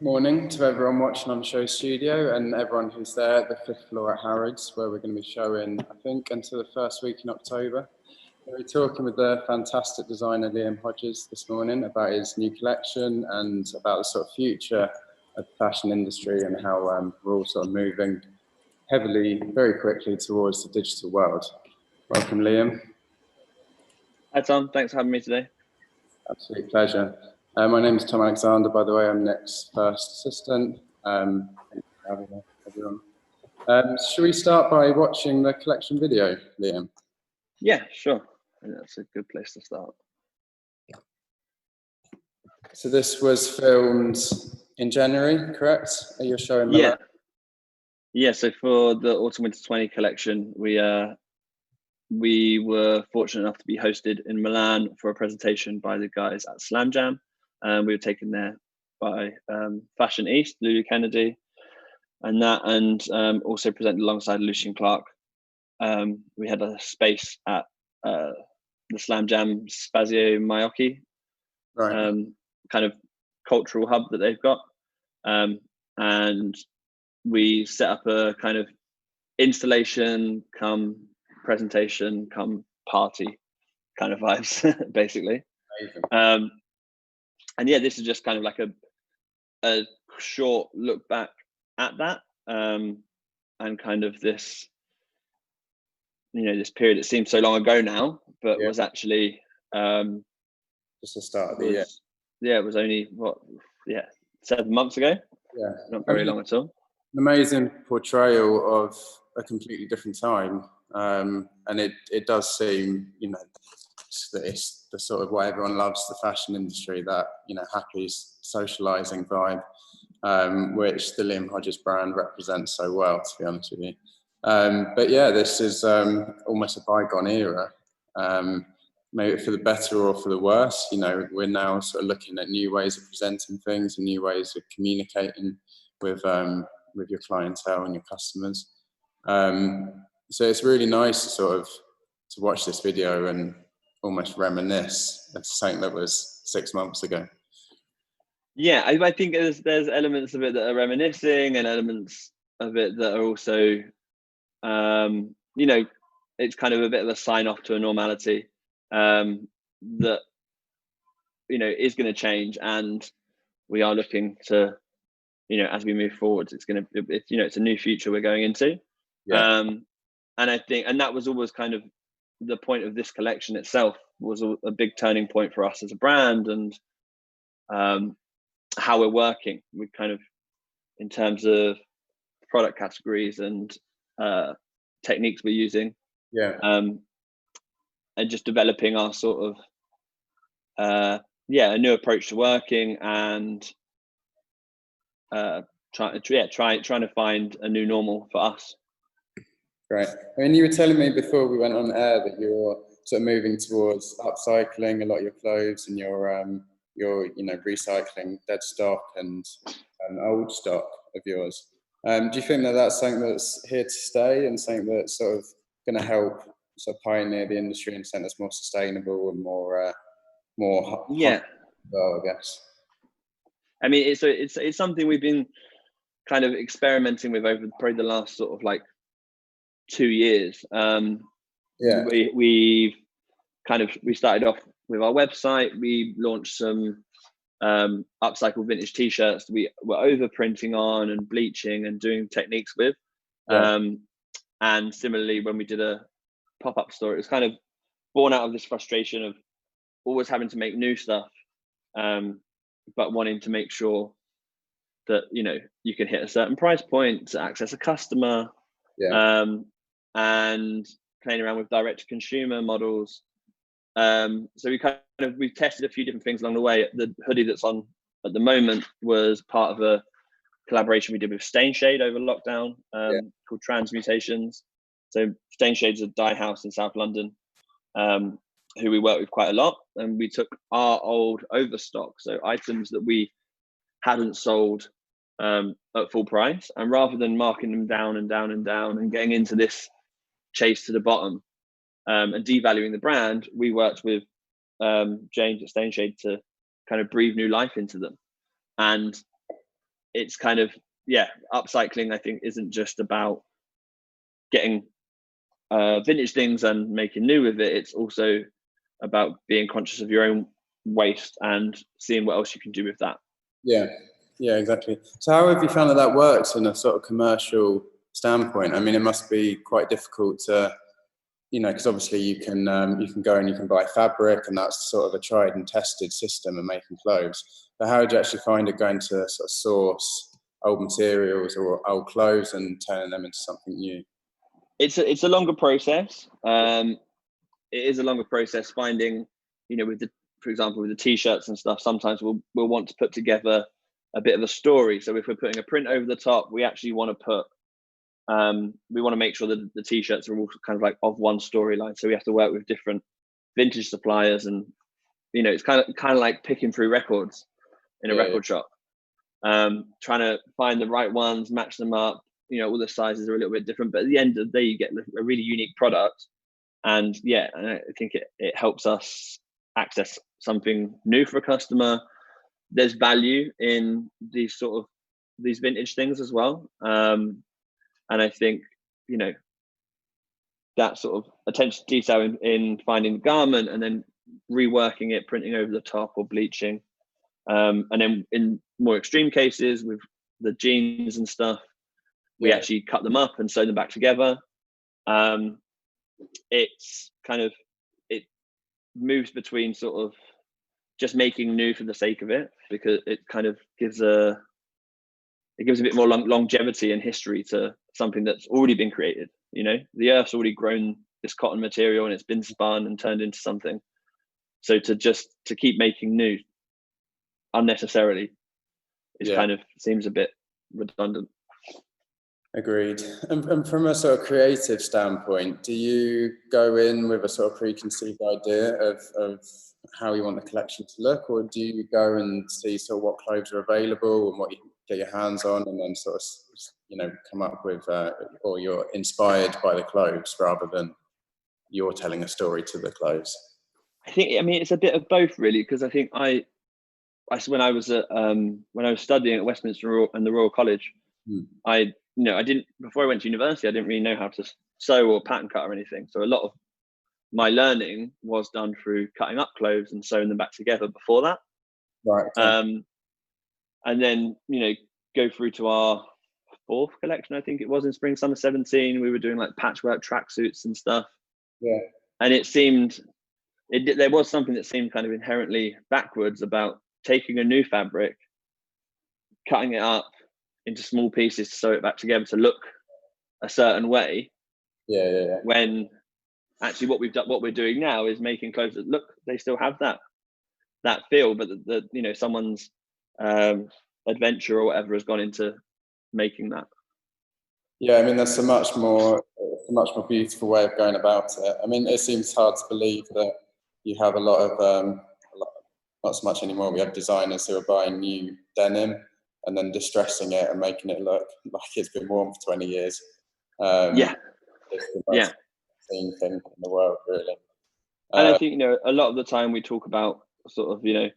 Morning to everyone watching on Show Studio and everyone who's there at the fifth floor at Harrods, where we're going to be showing, I think, until the first week in October. We're talking with the fantastic designer Liam Hodges this morning about his new collection and about the sort of future of the fashion industry and how we're all sort of moving heavily, very quickly towards the digital world. Welcome, Liam. Hi, Tom. Thanks for having me today. Absolute pleasure. My name is Tom Alexander, by the way. I'm Nick's first assistant. Thanks for having me, everyone. Should we start by watching the collection video, Liam? Yeah, sure. I think that's a good place to start. So this was filmed in January, correct? Are you showing Milan? Yeah. So for the Autumn Winter 20 collection, we were fortunate enough to be hosted in Milan for a presentation by the guys at Slam Jam. We were taken there by Fashion East, Lulu Kennedy, and also presented alongside Lucian Clark. We had a space at the Slam Jam Spazio Maiocchi, right. Kind of cultural hub that they've got. And we set up a kind of installation come presentation come party kind of vibes, basically. And yeah, this is just kind of like a short look back at that, and kind of this, this period that seems so long ago now, but was actually just the start of the year. Yeah, it was only 7 months ago. Yeah, not very long at all. An amazing portrayal of a completely different time, and it does seem, that it's the sort of what everyone loves, the fashion industry, that happy socializing vibe, which the Liam Hodges brand represents so well, to be honest with you. But yeah, this is almost a bygone era. Maybe for the better or for the worse. We're now sort of looking at new ways of presenting things and new ways of communicating with your clientele and your customers. So it's really nice to watch this video and almost reminisce of something that was 6 months ago. Yeah, I think there's elements of it that are reminiscing and elements of it that are also, it's kind of a bit of a sign off to a normality that, is going to change, and we are looking to, as we move forward, it's a new future we're going into. Yeah. And I think, and that was always kind of the point of this collection itself, was a big turning point for us as a brand, and how we're working. We kind of, in terms of product categories and techniques we're using, and just developing our sort of a new approach to working, and trying to find a new normal for us. Great. I mean, you were telling me before we went on air that you're sort of moving towards upcycling a lot of your clothes, and you're recycling dead stock and old stock of yours. Do you think that that's something that's here to stay, and something that's sort of going to help sort of pioneer the industry and something that's more sustainable and more well, I guess? I mean, it's something we've been kind of experimenting with over probably the last sort of like 2 years. We started off with our website. We launched some upcycled vintage t-shirts that we were overprinting on and bleaching and doing techniques with. And similarly, when we did a pop-up store, it was kind of born out of this frustration of always having to make new stuff, but wanting to make sure that you can hit a certain price point to access a customer, and playing around with direct-to-consumer models. So we've tested a few different things along the way. The hoodie that's on at the moment was part of a collaboration we did with Stain Shade over lockdown, called Transmutations. So Stain Shade's a dye house in South London, who we work with quite a lot, and we took our old overstock, so items that we hadn't sold at full price, and rather than marking them down and down and down and getting into this chase to the bottom, and devaluing the brand, we worked with James at Stain Shade to kind of breathe new life into them. And it's kind of, yeah, upcycling, I think, isn't just about getting vintage things and making new with it. It's also about being conscious of your own waste and seeing what else you can do with that. Yeah, yeah, exactly. So how have you found that that works in a sort of commercial standpoint? I mean, it must be quite difficult to, you know, because obviously you can go and you can buy fabric, and that's sort of a tried and tested system of making clothes. But how do you actually find it going to sort of source old materials or old clothes and turning them into something new? It's a longer process. It is a longer process finding, you know, with the, for example, with the t-shirts and stuff, sometimes we'll want to put together a bit of a story. So if we're putting a print over the top, we actually want to put, we want to make sure that the t-shirts are all kind of like of one storyline. So we have to work with different vintage suppliers, and, you know, it's kind of like picking through records in a record shop, trying to find the right ones, match them up. You know, all the sizes are a little bit different, but at the end of the day, you get a really unique product. And yeah, I think it helps us access something new for a customer. There's value in these vintage things as well. And I think, you know, that sort of attention to detail in finding the garment and then reworking it, printing over the top or bleaching. And then in more extreme cases with the jeans and stuff, we actually cut them up and sew them back together. It's kind of, it moves between sort of just making new for the sake of it, because it kind of gives a bit more longevity and history to something that's already been created. You know, the earth's already grown this cotton material and it's been spun and turned into something. So to keep making new unnecessarily is kind of seems a bit redundant. Agreed. And from a sort of creative standpoint, do you go in with a sort of preconceived idea of how you want the collection to look, or do you go and see sort of what clothes are available and what you can get your hands on, and then sort of, you know, come up with, or you're inspired by the clothes rather than you're telling a story to the clothes? I mean, it's a bit of both really, because I think when I was studying at Westminster and the Royal College, I didn't, before I went to university, I didn't really know how to sew or pattern cut or anything. So a lot of my learning was done through cutting up clothes and sewing them back together before that. Right. And then, you know, go through to our fourth collection, I think it was in spring, summer 17, we were doing like patchwork tracksuits and stuff. Yeah. And there was something that seemed kind of inherently backwards about taking a new fabric, cutting it up into small pieces to sew it back together to look a certain way. Yeah. When actually what we're doing now is making clothes that look, they still have that feel, but the you know, someone's adventure or whatever has gone into making that. Yeah, I mean, there's a much more beautiful way of going about it. I mean, it seems hard to believe that you have a lot of, not so much anymore, we have designers who are buying new denim and then distressing it and making it look like it's been worn for 20 years. Yeah. It's the most insane thing in the world, really. And I think, you know, a lot of the time we talk about sort of, you know,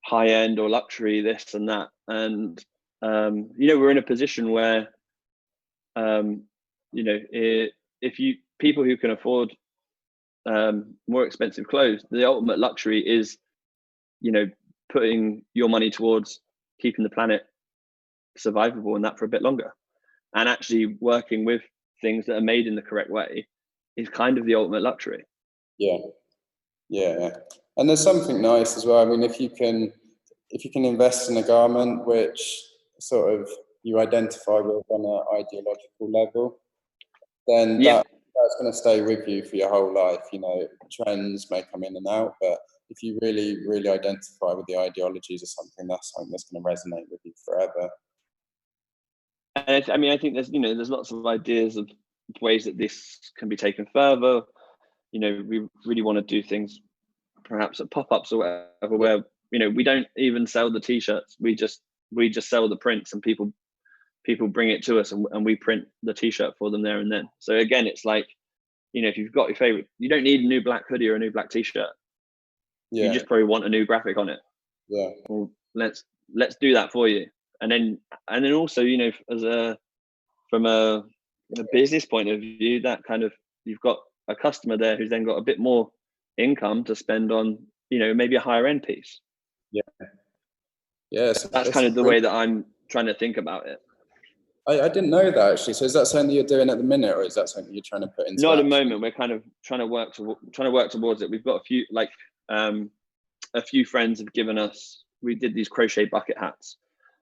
high end or luxury, this and that. And, you know, we're in a position where, you know, people who can afford more expensive clothes, the ultimate luxury is, you know, putting your money towards keeping the planet survivable and that for a bit longer, and actually working with things that are made in the correct way is kind of the ultimate luxury. Yeah. And there's something nice as well. I mean, if you can invest in a garment which sort of you identify with on an ideological level, then that's going to stay with you for your whole life. You know, trends may come in and out, but if you really, really identify with the ideologies of something, that's something that's going to resonate with you forever. And I mean, I think there's lots of ideas of ways that this can be taken further. You know, we really want to do things perhaps at pop-ups or whatever, where, you know, we don't even sell the t-shirts. We just sell the prints, and people bring it to us, and we print the t-shirt for them there and then. So again, it's like, you know, if you've got your favorite, you don't need a new black hoodie or a new black t-shirt. You just probably want a new graphic on it. Yeah. Well, let's do that for you. and then also, you know, from a business point of view, that kind of, you've got a customer there who's then got a bit more income to spend on, you know, maybe a higher end piece. Yeah. Yeah. That's kind of the way that I'm trying to think about it. I didn't know that actually. So is that something you're doing at the minute, or is that something you're trying to put into? Not at the moment. We're kind of trying to work towards it. We've got a few friends have given us. We did these crochet bucket hats,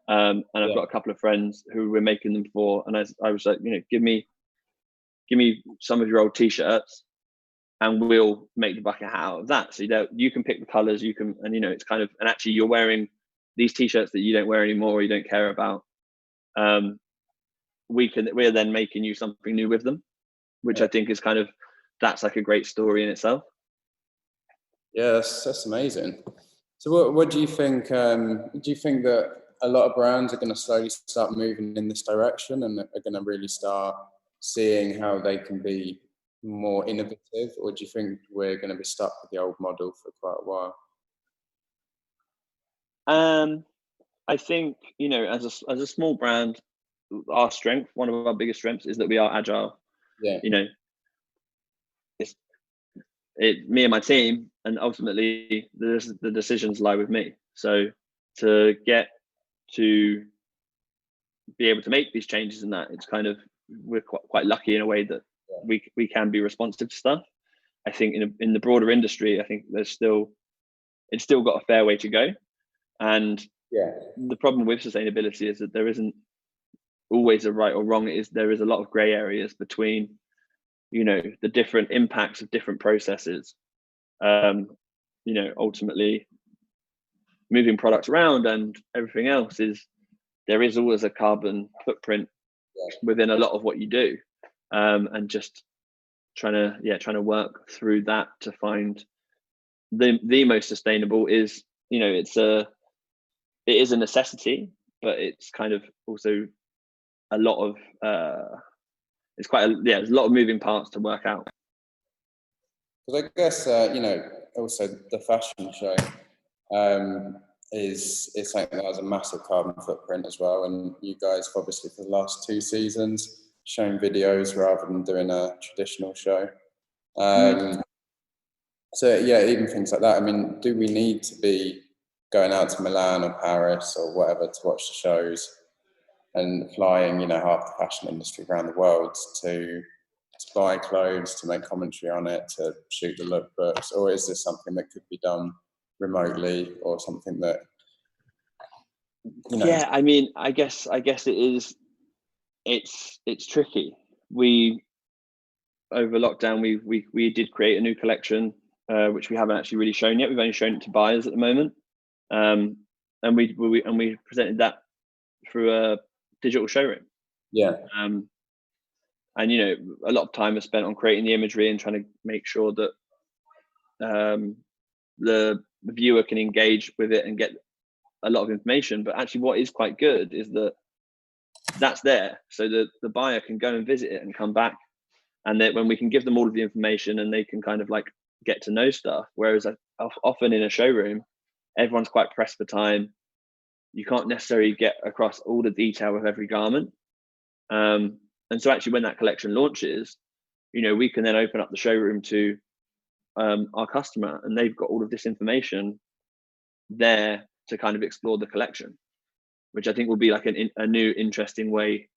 and I've got a couple of friends who we're making them for. And I was like, you know, give me some of your old t-shirts, and we'll make the bucket hat out of that. So you can pick the colors, and you know, it's kind of, and actually you're wearing these t-shirts that you don't wear anymore or you don't care about. We're then making you something new with them, which I think is kind of, that's like a great story in itself. Yeah, that's amazing. So what do you think? Do you think that a lot of brands are going to slowly start moving in this direction and are going to really start seeing how they can be more innovative, or do you think we're going to be stuck with the old model for quite a while? I think, you know, as a small brand, one of our biggest strengths is that we are agile. Yeah. You know, me and my team, and ultimately the decisions lie with me. So to get to be able to make these changes and that, it's kind of, we're quite lucky in a way that we can be responsive to stuff. I think in the broader industry, I think it's still got a fair way to go. And the problem with sustainability is that there isn't always a right or wrong. There is a lot of gray areas between, you know, the different impacts of different processes. You know, ultimately moving products around and everything else, there is always a carbon footprint within a lot of what you do. And just trying to work through that to find the most sustainable is, you know, it is a necessity, but it's kind of also a lot of there's a lot of moving parts to work out. Because I guess you know, also the fashion show is something that has a massive carbon footprint as well, and you guys have obviously for the last 2 seasons shown videos rather than doing a traditional show. So yeah, even things like that. I mean, do we need to be going out to Milan or Paris or whatever to watch the shows and flying, you know, half the fashion industry around the world to buy clothes, to make commentary on it, to shoot the lookbooks, or is this something that could be done remotely, or something that, you know? Yeah, I mean, I guess it is. It's tricky. We, over lockdown, we did create a new collection, which we haven't actually really shown yet. We've only shown it to buyers at the moment, and we presented that through a digital showroom. Yeah. And you know, a lot of time is spent on creating the imagery and trying to make sure that the viewer can engage with it and get a lot of information. But actually, what is quite good is that that's there, so that the buyer can go and visit it and come back, and that when we can give them all of the information and they can kind of like get to know stuff. Whereas often in a showroom, everyone's quite pressed for time. You can't necessarily get across all the detail of every garment. And so actually when that collection launches, you know, we can then open up the showroom to our customer, and they've got all of this information there to kind of explore the collection, which I think will be like a new interesting way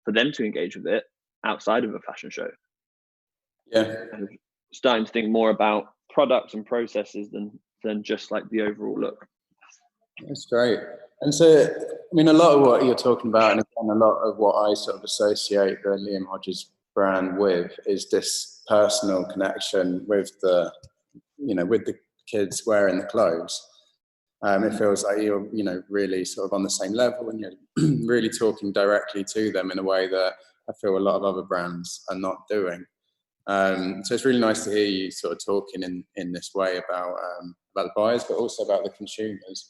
for them to engage with it outside of a fashion show. Yeah. And starting to think more about products and processes than just like the overall look. That's great. And so, I mean, a lot of what you're talking about, and again, a lot of what I sort of associate the Liam Hodges brand with, is this personal connection with the kids wearing the clothes. It feels like you're, you know, really sort of on the same level, and you're really talking directly to them in a way that I feel a lot of other brands are not doing. So it's really nice to hear you sort of talking in this way about the buyers, but also about the consumers.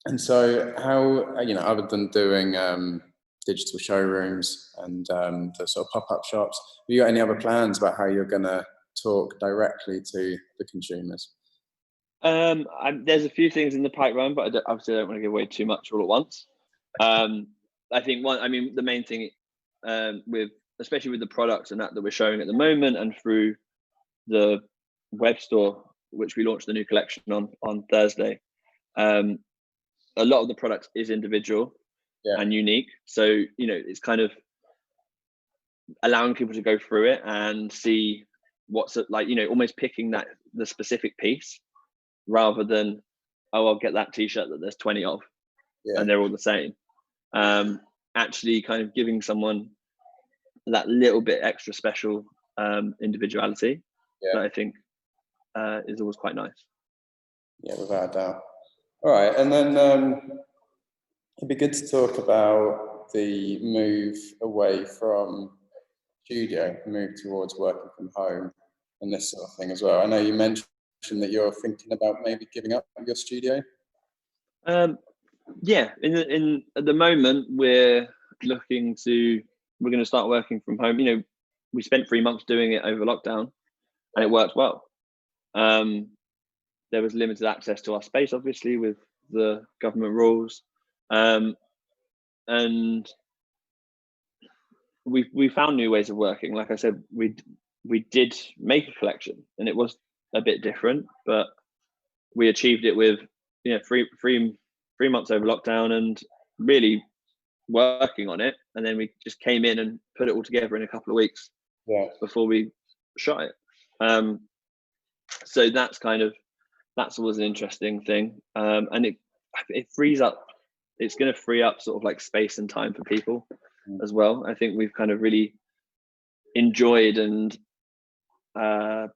And so how, you know, other than doing digital showrooms and the sort of pop-up shops, have you got any other plans about how you're going to talk directly to the consumers? There's a few things in the pipeline, but obviously I don't want to give away too much all at once. I think the main thing, especially with the products and that we're showing at the moment, and through the web store, which we launched the new collection on Thursday, a lot of the products is individual and unique. So, it's kind of allowing people to go through it and see what's like, almost picking the specific piece, rather than, oh, I'll get that t-shirt that there's 20 of and they're all the same. Actually kind of giving someone that little bit extra special individuality that I think is always quite nice. Yeah, without a doubt. All right, and then it'd be good to talk about the move away from studio, move towards working from home and this sort of thing as well. I know you mentioned that you're thinking about maybe giving up your studio. Yeah, at the moment we're going to start working from home. We spent 3 months doing it over lockdown, and it worked well. There was limited access to our space, obviously, with the government rules, and we found new ways of working. Like I said, we did make a collection, and it was a bit different, but we achieved it with 3 months over lockdown and really working on it. And then we just came in and put it all together in a couple of weeks before we shot it. So that's always an interesting thing. And it frees up, it's going to free up sort of like space and time for people as well. I think we've kind of really enjoyed and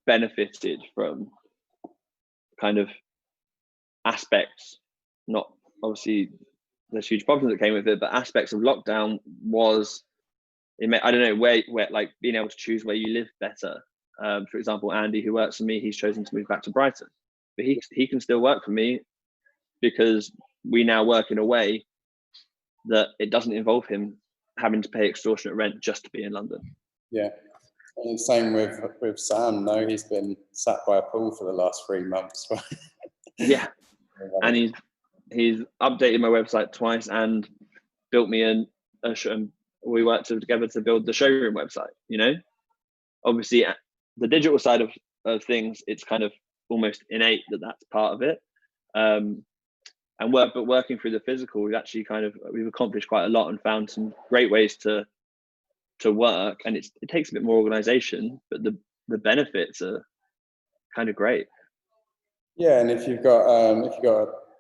benefited from kind of aspects, not obviously there's huge problems that came with it, but aspects of lockdown was, I don't know, where like being able to choose where you live better. For example, Andy, who works for me, he's chosen to move back to Brighton, but he can still work for me because we now work in a way that it doesn't involve him having to pay extortionate rent just to be in London. Yeah. And same with Sam, though. He's been sat by a pool for the last 3 months. Yeah. And he's updated my website twice and built me we worked together to build the showroom website. Obviously the digital side of things, it's kind of almost innate that's part of it. But working through the physical, we've accomplished quite a lot and found some great ways to work, and it takes a bit more organization, but the benefits are kind of great. Yeah, and if you've got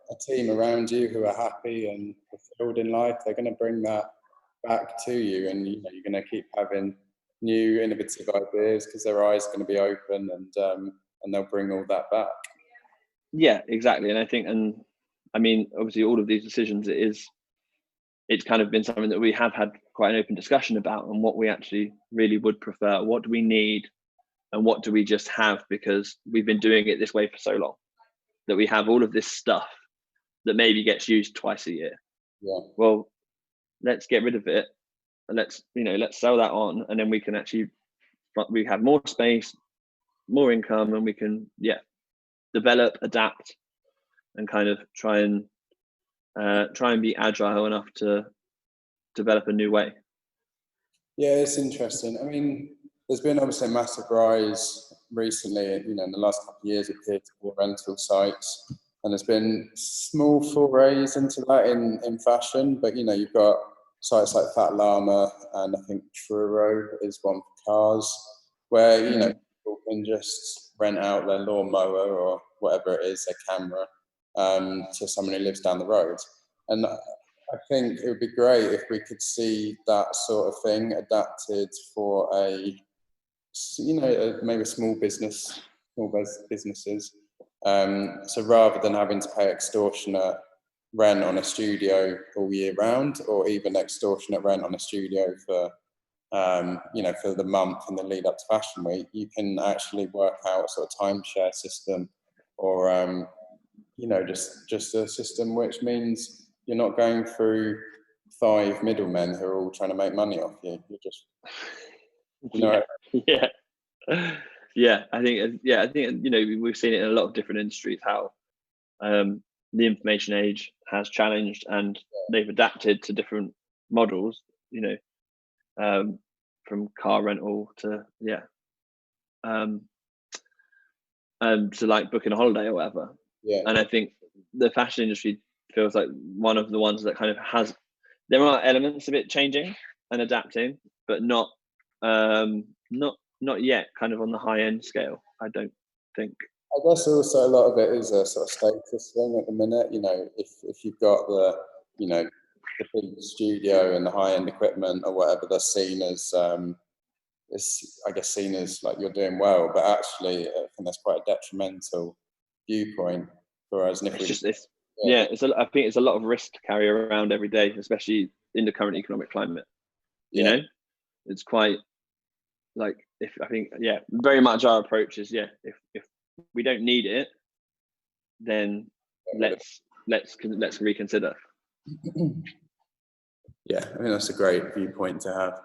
a team around you who are happy and fulfilled in life, they're going to bring that back to you, and you're going to keep having new innovative ideas because their eyes are going to be open, and they'll bring all that back. Yeah, exactly. And I think, obviously all of these decisions, it's kind of been something that we have had quite an open discussion about, and what we actually really would prefer. What do we need, and what do we just have because we've been doing it this way for so long that we have all of this stuff that maybe gets used twice a year. Yeah. Well, let's get rid of it, and let's sell that on, and then we have more space, more income, and we can develop, adapt, and kind of try and be agile enough to develop a new way. Yeah, it's interesting. I mean, there's been obviously a massive rise recently, in the last couple of years, of peer-to-peer rental sites, and there's been small forays into that in fashion. But you've got sites like Fat Llama, and I think Truro is one for cars, where people can just rent out their lawnmower or whatever it is, their camera, to someone who lives down the road. And I think it would be great if we could see that sort of thing adapted for maybe small businesses. So rather than having to pay extortionate rent on a studio all year round, or even extortionate rent on a studio for for the month in the lead up to Fashion Week, you can actually work out a sort of timeshare system, or just a system which means you're not going through 5 middlemen who are all trying to make money off you. You're just, Yeah. I think we've seen it in a lot of different industries, how the information age has challenged, and they've adapted to different models, from car rental to to like booking a holiday or whatever. And I think the fashion industry feels like one of the ones that kind of there are elements of it changing and adapting, but not yet kind of on the high end scale, I don't think. I guess also a lot of it is a sort of status thing at the minute. If you've got the big studio and the high end equipment or whatever, they're seen as I guess seen as like you're doing well, but actually I think that's quite a detrimental viewpoint for us. And I think it's a lot of risk to carry around every day, especially in the current economic climate. It's quite like, very much our approach is if we don't need it, then let's reconsider. Yeah, I mean that's a great viewpoint to have.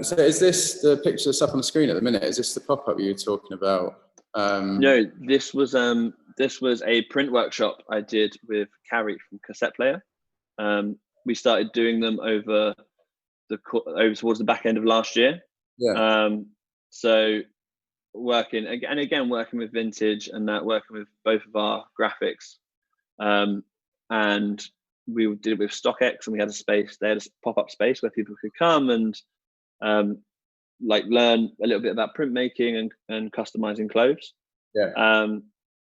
So is this the picture that's up on the screen at the minute? Is this the pop-up you were talking about? No, this was a print workshop I did with Carrie from Cassette Player. We started doing them over towards the back end of last year. So working with vintage and working with both of our graphics, and we did it with StockX, and we had a space. They had a pop-up space where people could come and learn a little bit about printmaking and customizing clothes. And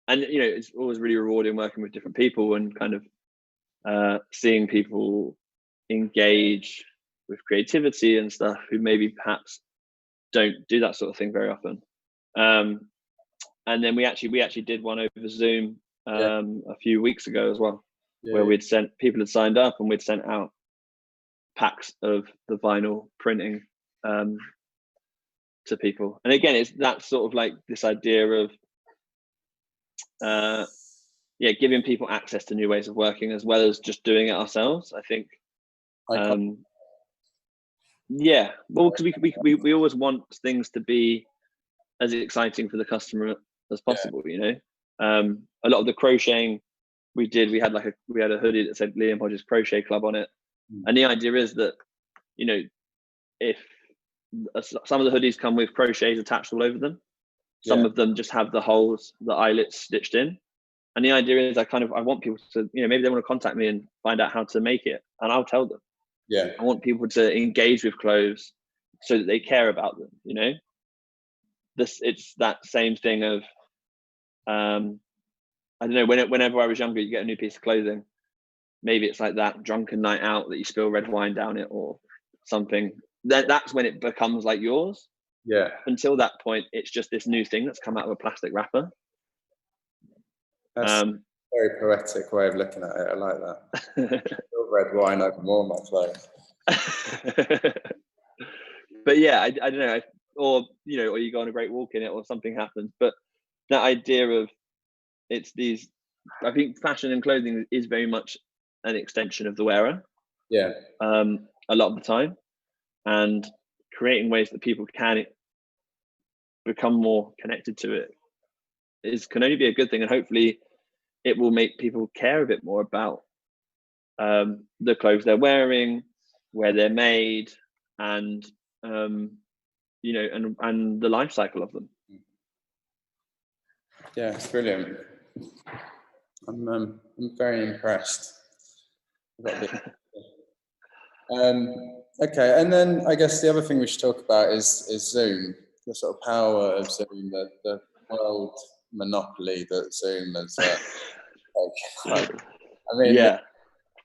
it's always really rewarding working with different people and kind of seeing people engage with creativity and stuff who maybe perhaps don't do that sort of thing very often. And then we actually did one over Zoom a few weeks ago as well, where people had signed up and we'd sent out packs of the vinyl printing to people. And again, it's that sort of like this idea of giving people access to new ways of working as well as just doing it ourselves, I think. Because we always want things to be as exciting for the customer as possible. A lot of the crocheting we did, we had a hoodie that said Liam Hodges Crochet Club on it. And the idea is that if some of the hoodies come with crochets attached all over them, some of them just have the holes, the eyelets stitched in. And the idea is I want people to, maybe they want to contact me and find out how to make it, and I'll tell them. I want people to engage with clothes so that they care about them. It's that same thing of I don't know, whenever I was younger, you get a new piece of clothing, maybe it's like that drunken night out that you spill red wine down it or something. That's when it becomes like yours. Until that point, it's just this new thing that's come out of a plastic wrapper. That's a very poetic way of looking at it. I like that. Red wine over more of my clothes. But I don't know, or you go on a great walk in it, or something happens. But that idea of I think fashion and clothing is very much an extension of the wearer. A lot of the time, and creating ways that people can become more connected to it can only be a good thing, and hopefully it will make people care a bit more about the clothes they're wearing, where they're made, and and the life cycle of them. Yeah, it's brilliant. I'm very impressed. Okay, and then I guess the other thing we should talk about is Zoom, the sort of power of Zoom, the world monopoly that Zoom has. This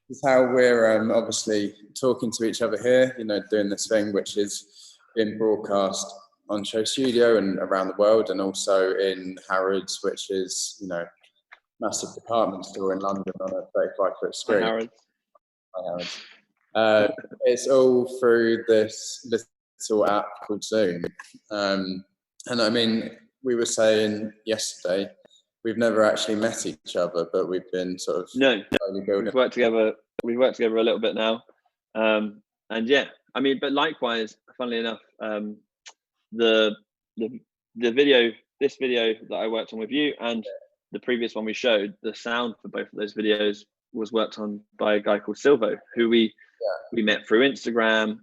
is how we're obviously talking to each other here, doing this thing which is being broadcast on Show Studio and around the world, and also in Harrods, which is, massive department store in London on a 35-foot screen. Harrods. It's all through this little app called Zoom. And I mean, we were saying yesterday, we've never actually met each other, but we've been sort of we've worked together a little bit now. But likewise, funnily enough, this video that I worked on with you, and the previous one we showed, the sound for both of those videos was worked on by a guy called Silvo, who we met through Instagram,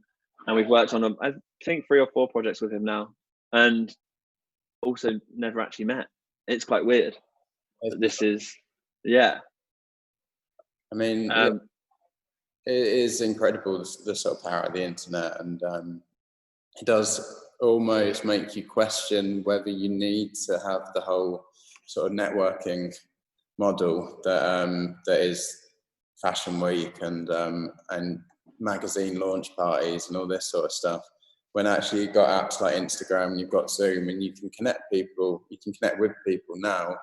and we've worked on I think 3 or 4 projects with him now, and also never actually met. It's quite weird. This is, yeah. I mean, it is incredible, the sort of power of the internet, and it does almost make you question whether you need to have the whole sort of networking model that is Fashion Week and magazine launch parties and all this sort of stuff. When actually you've got apps like Instagram and you've got Zoom, and you can connect with people now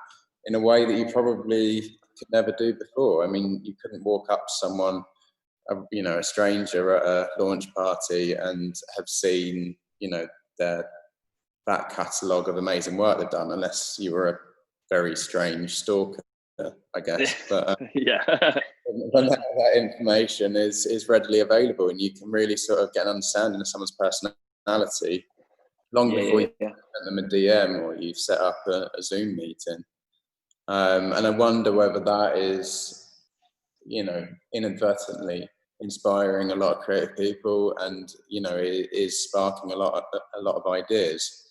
in a way that you probably could never do before. I mean, you couldn't walk up to someone, a stranger at a launch party, and have seen, their back catalogue of amazing work they've done, unless you were a very strange stalker, I guess. But when that information is readily available, and you can really sort of get an understanding of someone's personality long before you send them a DM or you've set up a Zoom meeting. And I wonder whether that is, inadvertently inspiring a lot of creative people, and it is sparking a lot of ideas.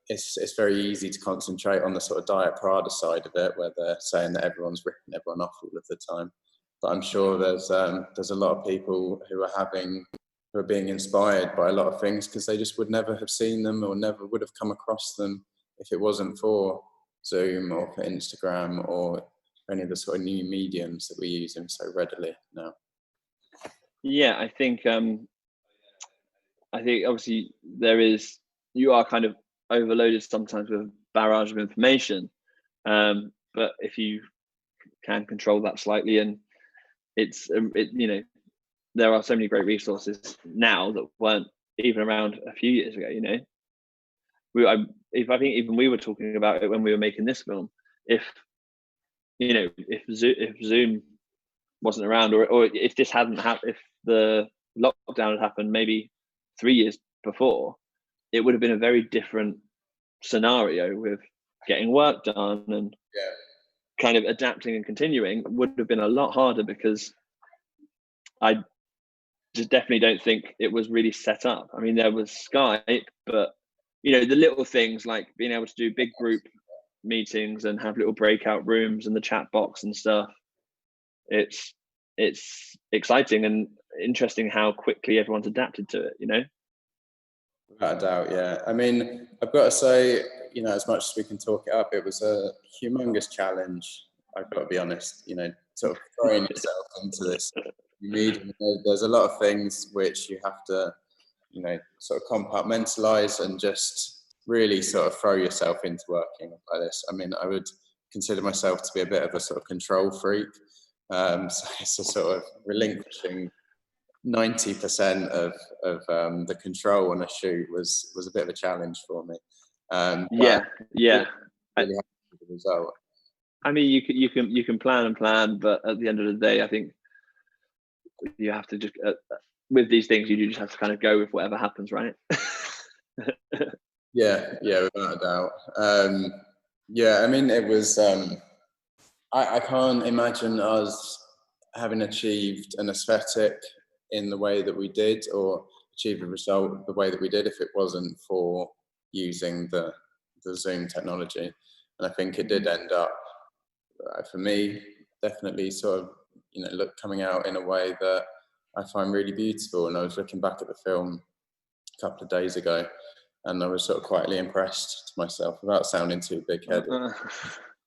It's very easy to concentrate on the sort of Diet Prada side of it, where they're saying that everyone's ripping everyone off all of the time. But I'm sure there's a lot of people who are being inspired by a lot of things because they just would never have seen them or never would have come across them if it wasn't for Zoom or for Instagram or any of the sort of new mediums that we're using so readily now. Yeah, I think obviously you are kind of overloaded sometimes with a barrage of information, but if you can control that slightly, and there are so many great resources now that weren't even around a few years ago. I think even we were talking about it when we were making this film. If Zoom wasn't around, or if this hadn't happened, if the lockdown had happened maybe 3 years before, it would have been a very different scenario with getting work done, and kind of adapting and continuing would have been a lot harder, because I just definitely don't think it was really set up. I mean, there was Skype, but the little things like being able to do big group meetings and have little breakout rooms and the chat box and stuff, it's exciting and interesting how quickly everyone's adapted to it. Without a doubt, yeah. I mean, I've got to say, as much as we can talk it up, it was a humongous challenge. I've got to be honest, sort of throwing yourself into this medium. There's a lot of things which you have to, sort of compartmentalize and just really sort of throw yourself into working like this. I mean, I would consider myself to be a bit of a sort of control freak. So it's a sort of relinquishing 90% of the control on a shoot was a bit of a challenge for me. Yeah. Really happy with the result. I mean, you can plan and plan, but at the end of the day, I think you have to just with these things, you just have to kind of go with whatever happens, right? Yeah, without a doubt. I mean, it was. I can't imagine us having achieved an aesthetic in the way that we did, or achieved a result the way that we did, if it wasn't for using the Zoom technology. And I think it did end up, for me, definitely sort of, coming out in a way that I find really beautiful. And I was looking back at the film a couple of days ago, and I was sort of quietly impressed to myself, without sounding too big-headed.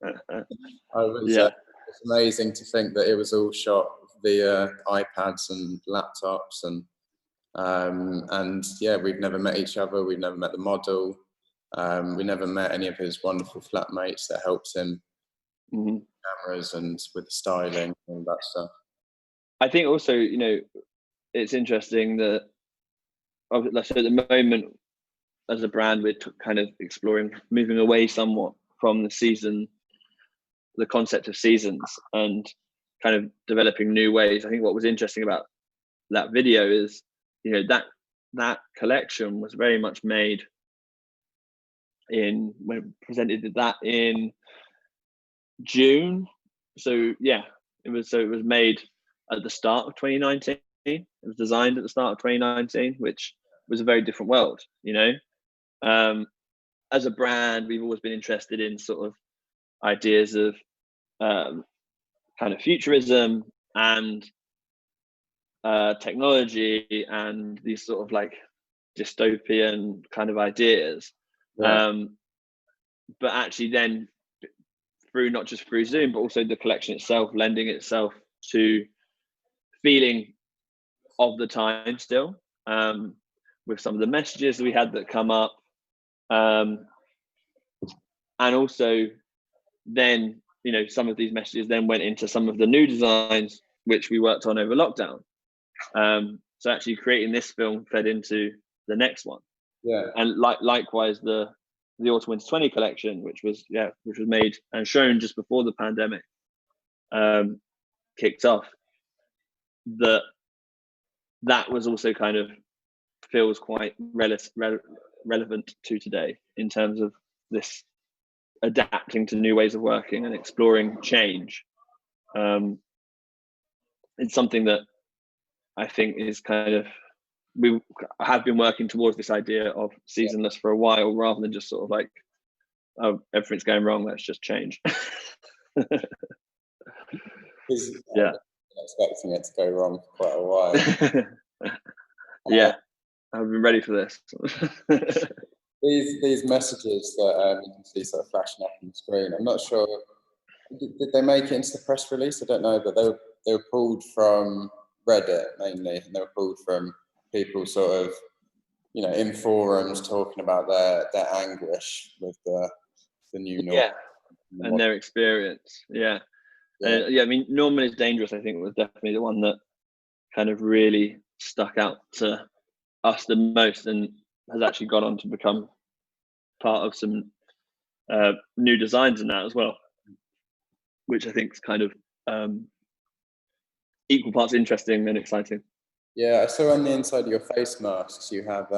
It's amazing to think that it was all shot via iPads and laptops, and we've never met each other. We've never met the model. We never met any of his wonderful flatmates that helped him with cameras and with the styling and all that stuff. I think also, it's interesting that, so at the moment, as a brand, we're kind of exploring moving away somewhat from the concept of seasons, and kind of developing new ways. I think what was interesting about that video is, that collection was very much made when presented that in June. So yeah, it was made at the start of 2019. It was designed at the start of 2019, which was a very different world, you know. As a brand, we've always been interested in sort of ideas of kind of futurism and technology and these sort of like dystopian kind of ideas. Yeah. But actually then through not just through Zoom, but also the collection itself, lending itself to feeling of the time still, with some of the messages that we had that come up. And also then, you know, some of these messages then went into some of the new designs, which we worked on over lockdown. So actually creating this film fed into the next one. Yeah. And likewise, the Autumn Winter 20 collection, which was made and shown just before the pandemic kicked off, that was also kind of feels quite relevant to today in terms of this adapting to new ways of working and exploring change. It's something that I think is kind of, we have been working towards this idea of seasonless for a while, rather than just sort of like, oh, everything's going wrong, let's just change. Yeah. Expecting it to go wrong for quite a while. Yeah, I've been ready for this. These messages that you can see sort of flashing up on the screen, I'm not sure, did they make it into the press release? I don't know, but they were pulled from Reddit mainly, and they were pulled from people sort of, you know, in forums talking about their anguish with the new norm. Yeah, and their experience. Yeah. I mean, Norman is Dangerous, I think, was definitely the one that kind of really stuck out to us the most, and has actually gone on to become part of some new designs in that as well, which I think is kind of equal parts interesting and exciting. Yeah, I saw on the inside of your face masks you have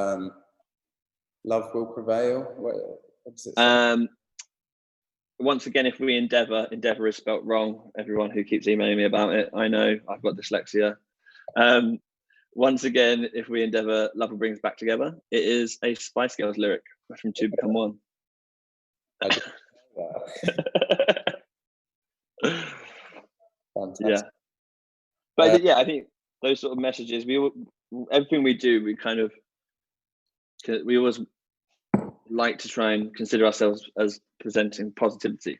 "Love Will Prevail." What does it say? Once again, if we endeavour is spelt wrong. Everyone who keeps emailing me about it, I know I've got dyslexia. Once again, if we endeavour, love will bring us back together. It is a Spice Girls lyric from Two Become One. I didn't know that. Fantastic. Yeah, but I think those sort of messages, everything we do, we always like to try and consider ourselves as presenting positivity.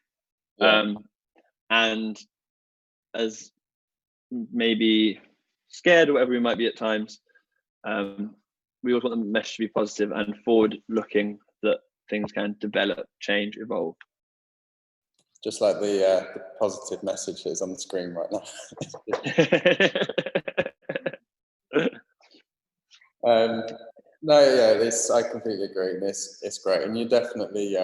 Yeah. And as maybe scared or whatever we might be at times, we always want the message to be positive and forward looking, that things can develop, change, evolve. Just like the positive messages on the screen right now. No, yeah, I completely agree. It's great, and you definitely,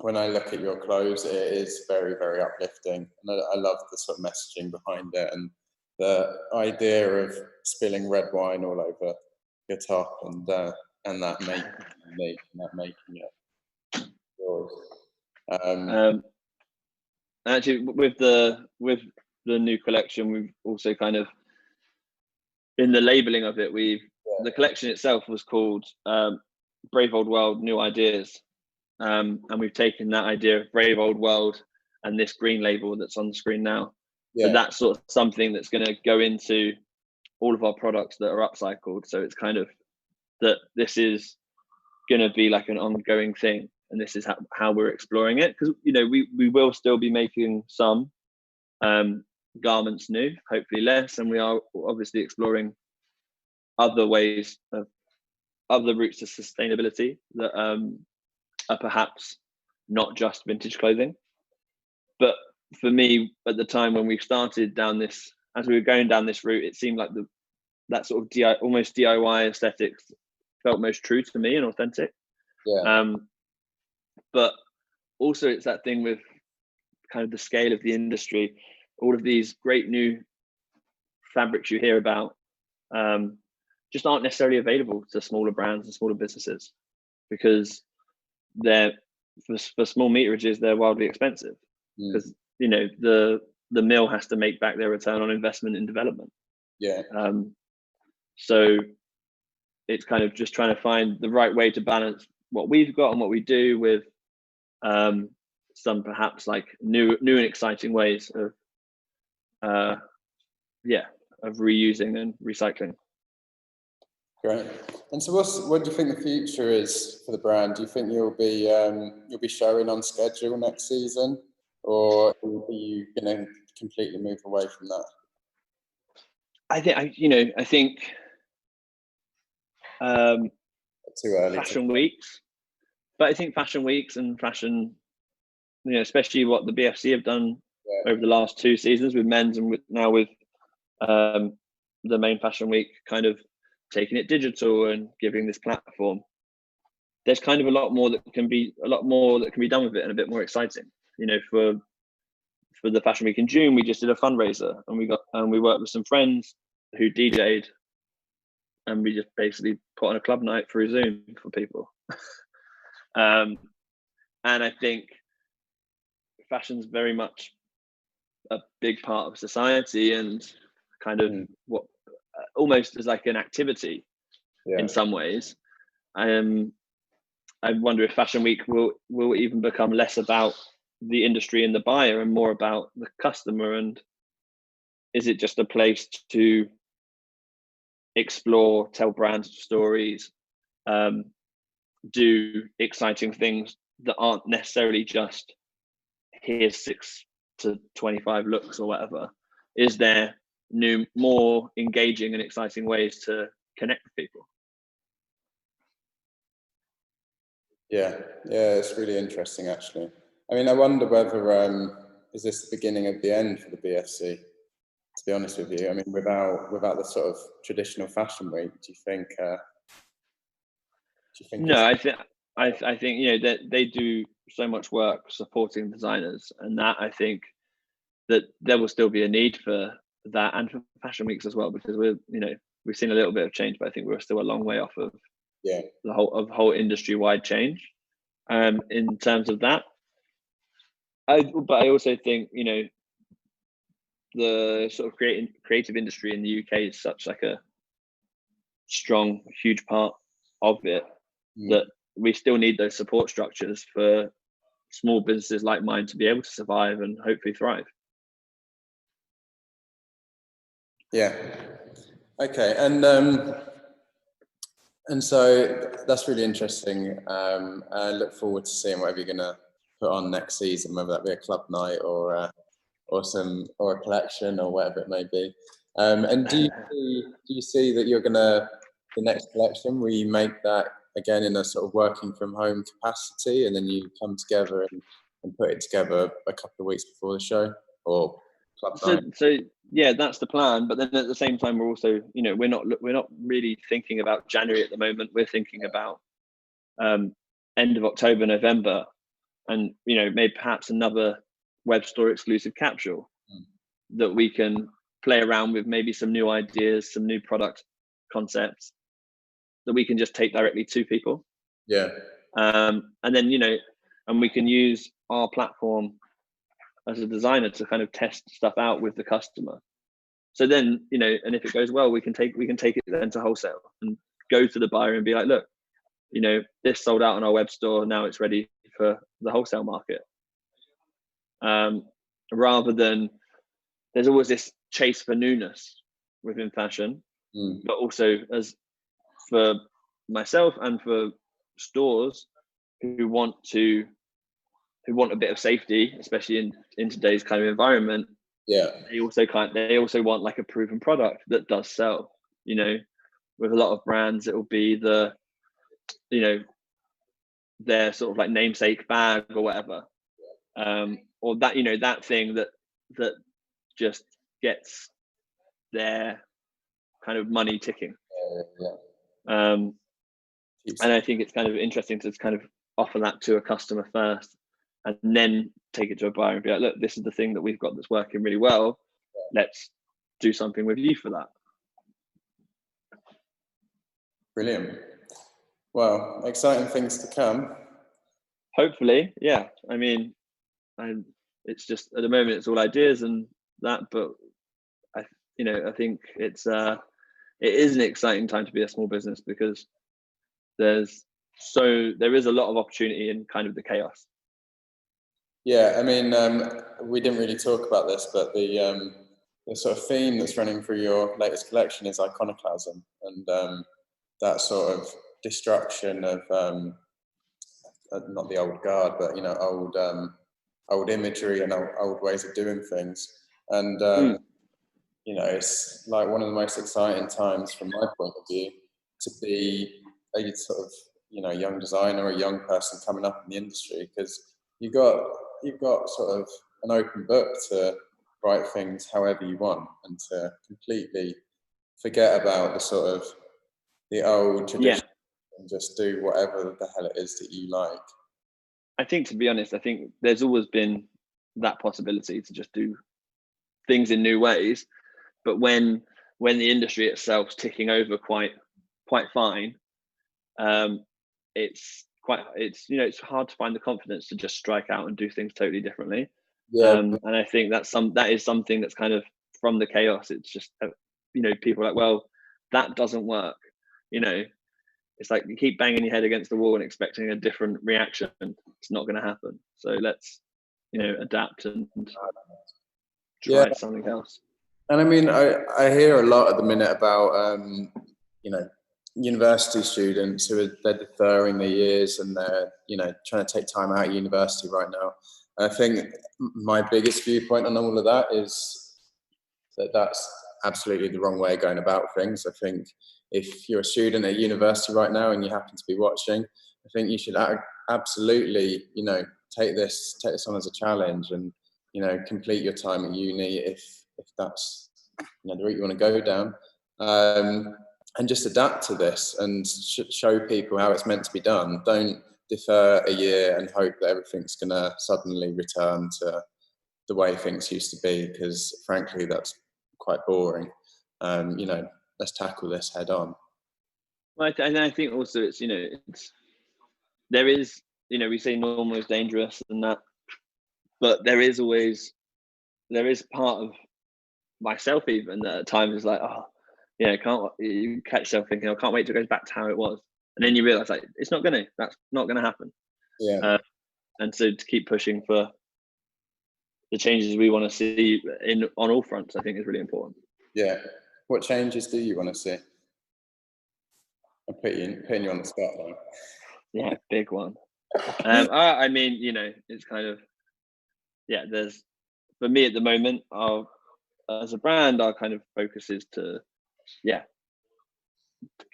when I look at your clothes, it is very, very uplifting, and I love the sort of messaging behind it, and the idea of spilling red wine all over your top, and that making it yours. Actually, with the new collection, we've also kind of, in the labeling of it, the collection itself was called Brave Old World, New Ideas. And we've taken that idea of Brave Old World and this green label that's on the screen now. Yeah. So that's sort of something that's going to go into all of our products that are upcycled. So it's kind of that this is going to be like an ongoing thing. And this is how we're exploring it. Because, you know, we will still be making some garments new, hopefully less. And we are obviously exploring other ways of other routes to sustainability that are perhaps not just vintage clothing. But for me, at the time when we started down this, as we were going down this route, it seemed like that sort of almost DIY aesthetics felt most true to me and authentic. Yeah. But also it's that thing with kind of the scale of the industry, all of these great new fabrics you hear about just aren't necessarily available to smaller brands and smaller businesses, because they're for small meterages, they're wildly expensive. because the mill has to make back their return on investment in development. Yeah. So it's kind of just trying to find the right way to balance what we've got and what we do with some perhaps like new and exciting ways of reusing and recycling. Great. And so what do you think the future is for the brand? Do you think you'll be showing on schedule next season, or are you going to completely move away from that? I think Too early. Fashion weeks, but I think fashion weeks and fashion, especially what the BFC have done over the last 2 seasons with men's and now with the main fashion week, kind of taking it digital and giving this platform. There's kind of a lot more that can be done with it and a bit more exciting. For the fashion week in June, we just did a fundraiser and we worked with some friends who DJ'd, and we just basically put on a club night through Zoom for people. And I think fashion's very much a big part of society and kind of what almost as like an activity in some ways. I wonder if Fashion Week will even become less about the industry and the buyer and more about the customer, and is it just a place to explore, tell brand stories, do exciting things that aren't necessarily just here's 6 to 25 looks or whatever? Is there new, more engaging and exciting ways to connect with people? Yeah, it's really interesting actually. I mean, I wonder whether is this the beginning of the end for the BFC? To be honest with you, I mean, without the sort of traditional fashion week, do you think? No, I think that they do so much work supporting designers, and that I think that there will still be a need for that and for fashion weeks as well, because we've seen a little bit of change, but I think we're still a long way off of the whole industry wide change in terms of that. But I also think the sort of creative industry in the UK is such like a strong, huge part of it that we still need those support structures for small businesses like mine to be able to survive and hopefully thrive. Yeah. Okay. And so that's really interesting. I look forward to seeing whatever you're going to put on next season, whether that be a club night or a collection or whatever it may be. And do you see that you're the next collection, will you make that again in a sort of working from home capacity, and then you come together and put it together a couple of weeks before the show, or club night? So yeah, that's the plan. But then at the same time, we're also we're not really thinking about January at the moment. We're thinking about end of October, November, and maybe perhaps another web store exclusive capsule that we can play around with, maybe some new ideas, some new product concepts that we can just take directly to people. Yeah. And then and we can use our platform as a designer to kind of test stuff out with the customer. So then and if it goes well, we can take it then to wholesale and go to the buyer and be like, look, this sold out on our web store, now it's ready for the wholesale market. Rather than, there's always this chase for newness within fashion, but also as for myself and for stores who want a bit of safety, especially in today's kind of environment. Yeah, they also want like a proven product that does sell. With a lot of brands, it will be their sort of like namesake bag or whatever, or that that thing that just gets their kind of money ticking. And I think it's kind of interesting to kind of offer that to a customer first, and then take it to a buyer and be like, look, this is the thing that we've got that's working really well. Let's do something with you for that. Brilliant. Well, exciting things to come. Hopefully, yeah. I mean, it's just at the moment it's all ideas and that, but I think it is an exciting time to be a small business, because there is a lot of opportunity in kind of the chaos. Yeah, I mean, we didn't really talk about this, but the sort of theme that's running through your latest collection is iconoclasm, and that sort of destruction of not the old guard, but old imagery and old ways of doing things. And it's like one of the most exciting times from my point of view to be a sort of young designer or a young person coming up in the industry, because you've got sort of an open book to write things however you want, and to completely forget about the sort of the old tradition and just do whatever the hell it is that you like. I think, to be honest, I think there's always been that possibility to just do things in new ways, but when the industry itself's ticking over quite fine, it's hard to find the confidence to just strike out and do things totally differently. And I think that is something that's kind of from the chaos. It's just people are like, well, that doesn't work. It's like you keep banging your head against the wall and expecting a different reaction. It's not going to happen. So let's adapt and try something else. And I mean, I hear a lot at the minute about university students they're deferring their years, and they're trying to take time out of university right now. And I think my biggest viewpoint on all of that is that that's absolutely the wrong way of going about things. I think if you're a student at university right now and you happen to be watching, I think you should absolutely take this on as a challenge, and complete your time at uni if that's the route you want to go down, and just adapt to this and show people how it's meant to be done. Don't defer a year and hope that everything's going to suddenly return to the way things used to be, because frankly that's quite boring. Let's tackle this head on. Well, and I think also there is we say normal is dangerous and that, but there is part of myself even that at times is like, you catch yourself thinking, I can't wait till it goes back to how it was, and then you realize like that's not gonna happen. And so to keep pushing for the changes we want to see on all fronts, I think is really important. What changes do you want to see? I'm putting you on the spot now. Yeah, big one. I mean, it's kind of there's, for me at the moment, as a brand, our kind of focus is to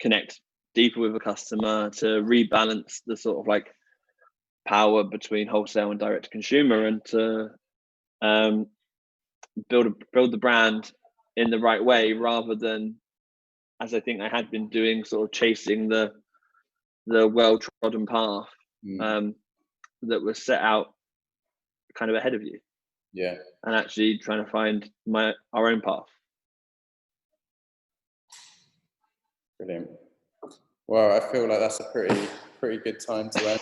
connect deeper with a customer, to rebalance the sort of like power between wholesale and direct to consumer, and to build the brand in the right way, rather than, as I think I had been doing, sort of chasing the well-trodden path that was set out kind of ahead of you. And actually trying to find our own path. Brilliant. Well, I feel like that's a pretty good time to end.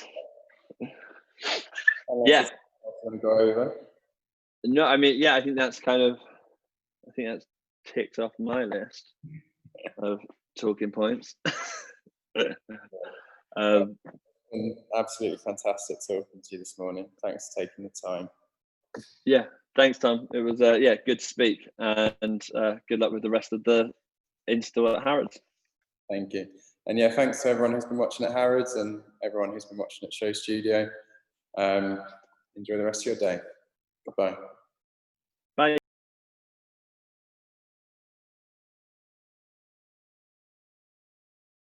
Want to go over? No, I mean, I think that's ticked off my list of talking points. Absolutely fantastic talking to you this morning. Thanks for taking the time. Thanks, Tom. It was good to speak, and good luck with the rest of the install at Harrods. Thank you. And thanks to everyone who's been watching at Harrods and everyone who's been watching at Show Studio. Enjoy the rest of your day. Goodbye.